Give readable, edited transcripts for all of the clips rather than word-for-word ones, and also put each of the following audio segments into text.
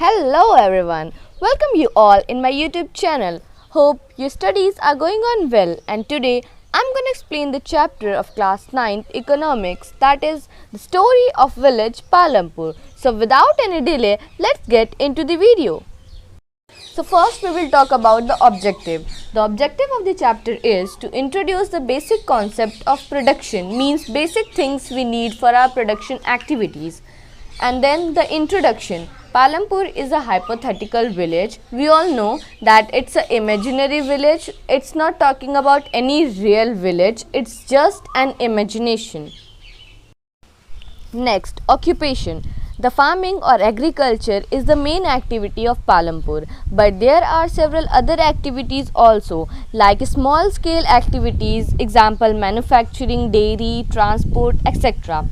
Hello everyone, welcome you all in my YouTube channel. Hope your studies are going on well, and today I'm going to explain the chapter of class 9th economics, that is the story of village Palampur. So without any delay, let's get into the video. So first we will talk about the objective. The objective of the chapter is to introduce the basic concept of production, means basic things we need for our production activities. And then the introduction. Palampur is a hypothetical village. We all know that it's an imaginary village. It's not talking about any real village. It's just an imagination. Next, occupation. The farming or agriculture is the main activity of Palampur, but there are several other activities also, like small scale activities, example manufacturing, dairy, transport, etc.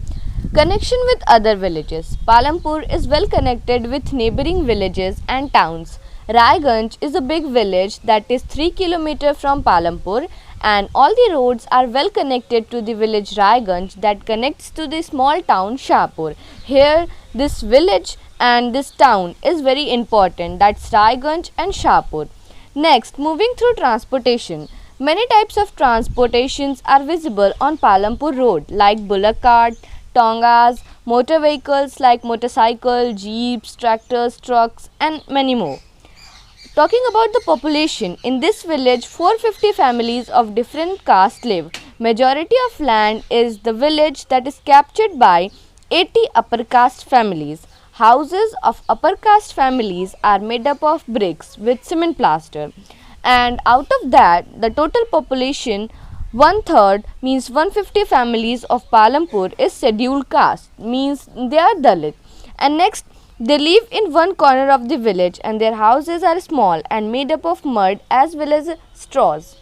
Connection with other villages. Palampur is well connected with neighboring villages and towns. Raiganj is a big village that is 3 km from Palampur, and all the roads are well connected to the village Raiganj that connects to the small town Shahpur. Here this village and this town is very important, that's Raiganj and Shahpur. Next, moving through transportation. Many types of transportations are visible on Palampur road, like bullock cart, tongas, motor vehicles like motorcycle, jeeps, tractors, trucks and many more. Talking about the population, in this village 450 families of different castes live. Majority of land is the village that is captured by 80 upper caste families. Houses of upper caste families are made up of bricks with cement plaster, and out of that the total population, 1/3 means 150 families of Palampur is scheduled caste, means they are Dalit. And next, they live in one corner of the village and their houses are small and made up of mud as well as straws.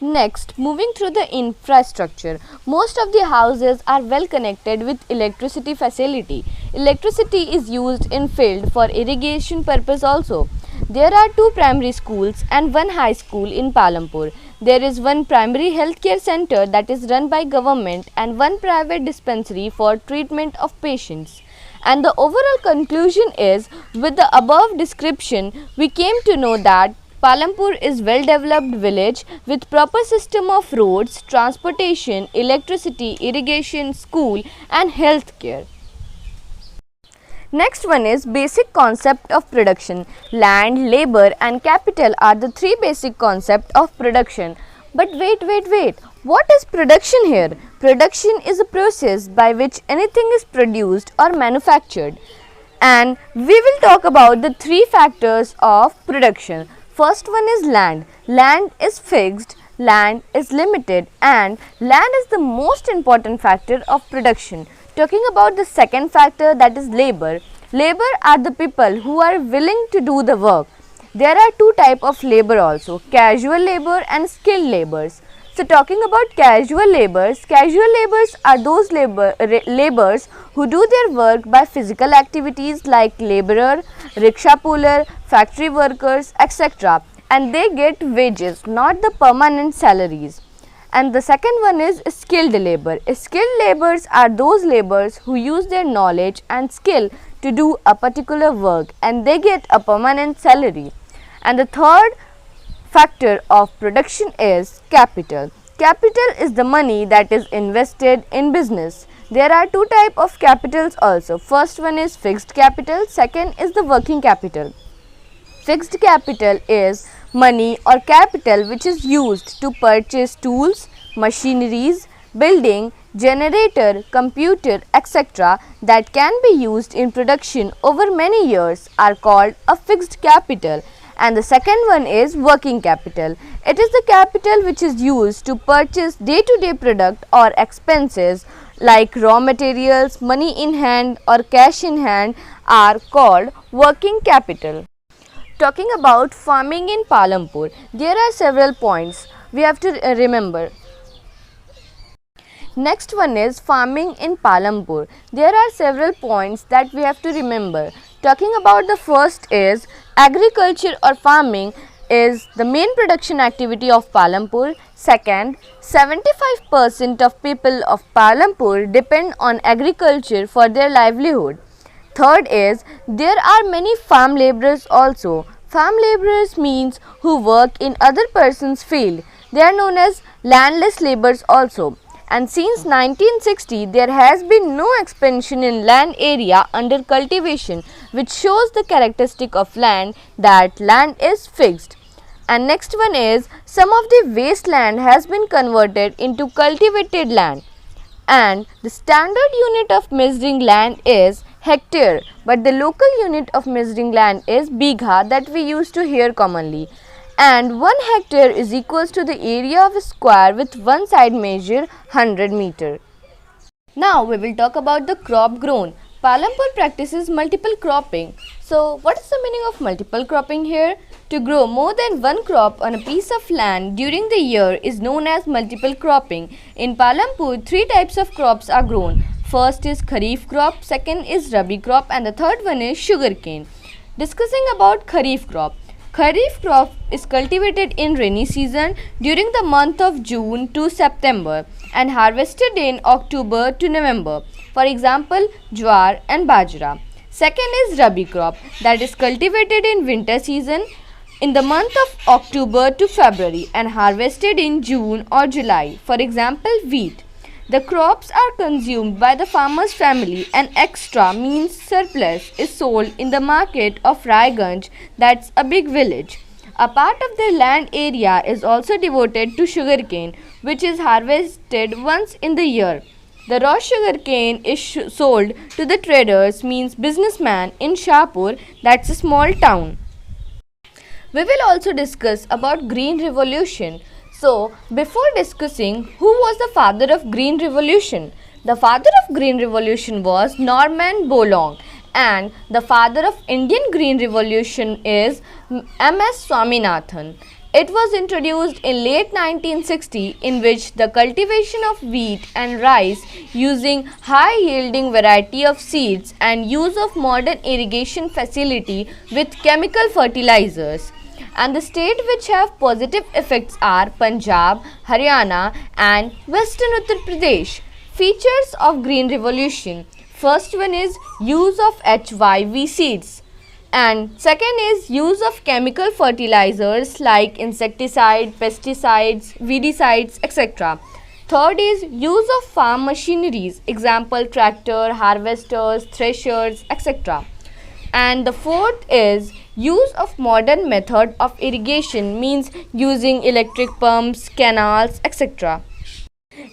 Next, moving through the infrastructure. Most of the houses are well connected with electricity facility. Electricity is used in field for irrigation purpose also. There are 2 primary schools and 1 high school in Palampur. There is 1 primary healthcare center that is run by government and 1 private dispensary for treatment of patients. And the overall conclusion is, with the above description, we came to know that Palampur is well developed village with proper system of roads, transportation, electricity, irrigation, school and healthcare. Next one is basic concept of production. Land, labor and capital are the 3 basic concepts of production. But wait. What is production here? Production is a process by which anything is produced or manufactured. And we will talk about the 3 factors of production. First one is land. Land is fixed, land is limited, and land is the most important factor of production. Talking about the second factor, that is labor. Labor are the people who are willing to do the work. There are 2 types of labor also, casual labor and skilled laborers. So talking about casual laborers are those laborers who do their work by physical activities like laborer, rickshaw puller, factory workers, etc. And they get wages, not the permanent salaries. And the second one is skilled labor. Skilled laborers are those laborers who use their knowledge and skill to do a particular work and they get a permanent salary. And the third factor of production is capital. Capital is the money that is invested in business. There are 2 types of capitals also. First one is fixed capital, second is the working capital. Fixed capital is money or capital which is used to purchase tools, machineries, building, generator, computer, etc. that can be used in production over many years are called a fixed capital. And the second one is working capital. It is the capital which is used to purchase day-to-day product or expenses like raw materials, money in hand or cash in hand are called working capital. Talking about farming in Palampur, there are several points we have to remember. Next one is farming in Palampur. There are several points that we have to remember. Talking about the first is agriculture or farming is the main production activity of Palampur. Second, 75% of people of Palampur depend on agriculture for their livelihood. Third is there are many farm laborers also. Farm laborers means who work in other person's field. They are known as landless laborers also. And since 1960 there has been no expansion in land area under cultivation, which shows the characteristic of land, that land is fixed. And next one is some of the wasteland has been converted into cultivated land, and the standard unit of measuring land is hectare, but the local unit of measuring land is bigha that we used to hear commonly. And 1 hectare is equals to the area of a square with one side measure 100 meter. Now we will talk about the crop grown. Palampur practices multiple cropping. So what is the meaning of multiple cropping here? To grow more than one crop on a piece of land during the year is known as multiple cropping. In Palampur, 3 types of crops are grown. First is Kharif crop, second is Rabi crop, and the third one is sugarcane. Discussing about Kharif crop. Kharif crop is cultivated in rainy season during the month of June to September and harvested in October to November. For example, jowar and bajra. Second is Rabi crop, that is cultivated in winter season in the month of October to February and harvested in June or July. For example, wheat. The crops are consumed by the farmer's family and extra means surplus is sold in the market of Raiganj, that's a big village. A part of their land area is also devoted to sugarcane, which is harvested once in the year. The raw sugarcane is sold to the traders means businessman in Shahpur, that's a small town. We will also discuss about Green Revolution. So, before discussing who was the father of Green Revolution, the father of Green Revolution was Norman Borlaug, and the father of Indian Green Revolution is M.S. Swaminathan. It was introduced in late 1960, in which the cultivation of wheat and rice using high yielding variety of seeds and use of modern irrigation facility with chemical fertilizers. And the states which have positive effects are Punjab, Haryana and Western Uttar Pradesh. Features of Green Revolution. First one is use of HYV seeds, and second is use of chemical fertilizers like insecticide, pesticides, weedicides, etc. Third is use of farm machineries, example tractor, harvesters, threshers, etc. And the fourth is use of modern method of irrigation, means using electric pumps, canals, etc.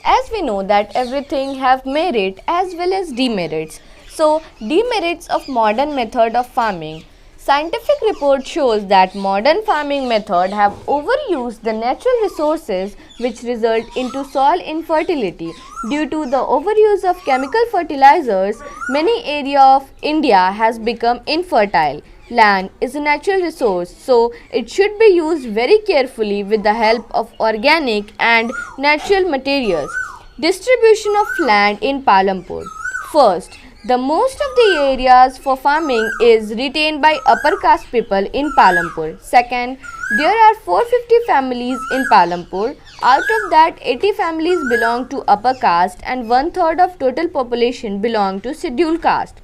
As we know that everything have merit as well as demerits. So demerits of modern method of farming. Scientific report shows that modern farming method have overused the natural resources, which result into soil infertility. Due to the overuse of chemical fertilizers, many area of India has become infertile. Land is a natural resource, so it should be used very carefully with the help of organic and natural materials. Distribution of land in Palampur. First, the most of the areas for farming is retained by upper caste people in Palampur. Second, there are 450 families in Palampur. Out of that, 80 families belong to upper caste and 1/3 of total population belong to scheduled caste.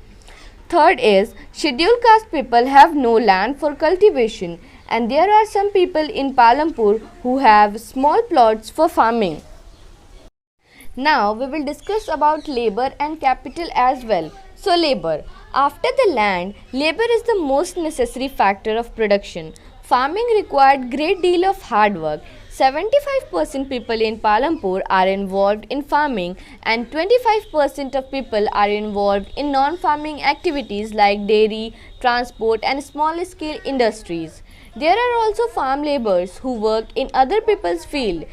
Third is, scheduled caste people have no land for cultivation, and there are some people in Palampur who have small plots for farming. Now we will discuss about labor and capital as well. So labor. After the land, labor is the most necessary factor of production. Farming required great deal of hard work. 75% people in Palampur are involved in farming and 25% of people are involved in non-farming activities like dairy, transport and small scale industries. There are also farm laborers who work in other people's field.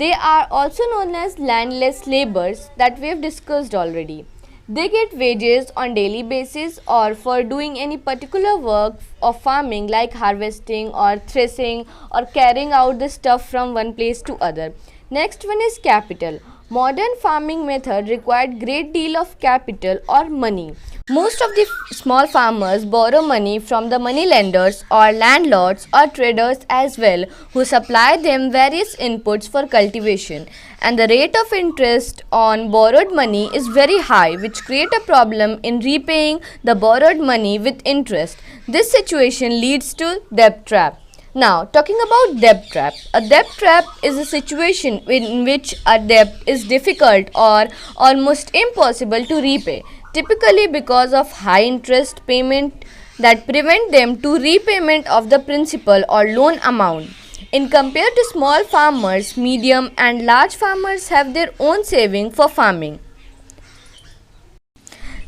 They are also known as landless laborers that we have discussed already. They get wages on daily basis or for doing any particular work of farming like harvesting or threshing or carrying out the stuff from one place to other. Next one is capital. Modern farming method required great deal of capital or money. Most of the small farmers borrow money from the money lenders or landlords or traders as well, who supply them various inputs for cultivation, and the rate of interest on borrowed money is very high, which create a problem in repaying the borrowed money with interest. This situation leads to debt trap. Now, talking about debt trap. A debt trap is a situation in which a debt is difficult or almost impossible to repay, typically because of high interest payment that prevent them to repayment of the principal or loan amount. In compared to small farmers, medium and large farmers have their own saving for farming.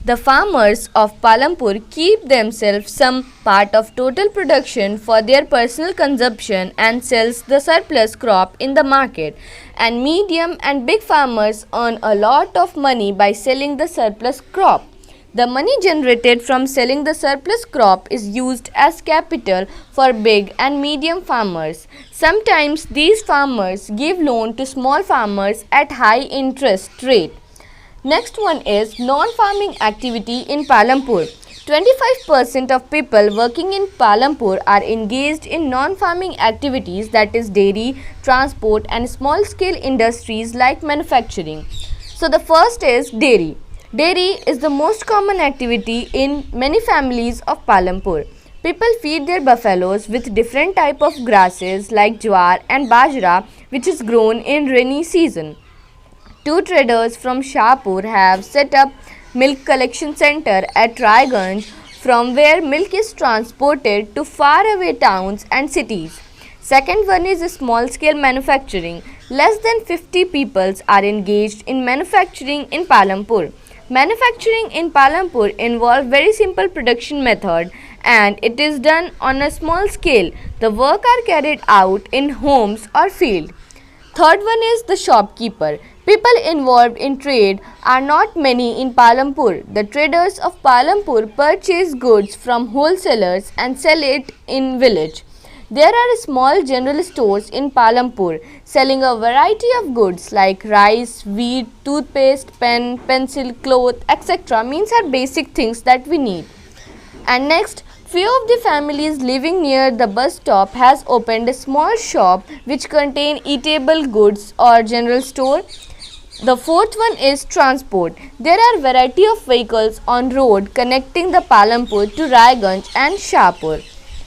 The farmers of Palampur keep themselves some part of total production for their personal consumption and sells the surplus crop in the market, and medium and big farmers earn a lot of money by selling the surplus crop. The money generated from selling the surplus crop is used as capital for big and medium farmers. Sometimes these farmers give loan to small farmers at high interest rate. Next one is non-farming activity in Palampur. 25% of people working in Palampur are engaged in non-farming activities, that is dairy, transport and small-scale industries like manufacturing. So the first is dairy. Dairy is the most common activity in many families of Palampur. People feed their buffaloes with different type of grasses like jowar and bajra, which is grown in rainy season. Two traders from Shahpur have set up milk collection center at Raiganj, from where milk is transported to faraway towns and cities. Second one is small scale manufacturing. Less than 50 people are engaged in manufacturing in Palampur. Manufacturing in Palampur involves very simple production method, and it is done on a small scale. The work are carried out in homes or field. Third one is the shopkeeper. People involved in trade are not many in Palampur. The traders of Palampur purchase goods from wholesalers and sell it in village. There are small general stores in Palampur selling a variety of goods like rice, wheat, toothpaste, pen, pencil, cloth, etc. means are basic things that we need. And next, few of the families living near the bus stop has opened a small shop which contain eatable goods or general store. The fourth one is transport. There are variety of vehicles on road connecting the Palampur to Raiganj and Shahpur.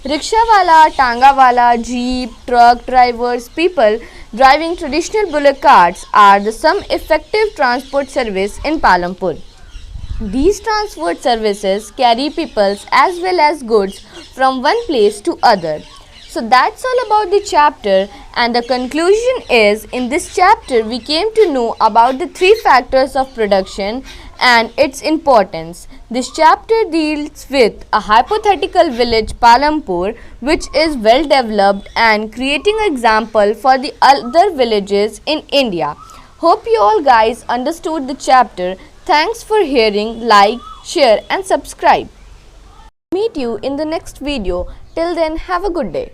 Rickshawala, Tangawala, jeep, truck drivers, people driving traditional bullock carts are the some effective transport service in Palampur. These transport services carry people as well as goods from one place to other. So that's all about the chapter, and the conclusion is, in this chapter we came to know about the three factors of production and its importance. This chapter deals with a hypothetical village Palampur, which is well developed and creating an example for the other villages in India. Hope you all guys understood the chapter. Thanks for hearing. Like, share and subscribe. Meet you in the next video. Till then, have a good day.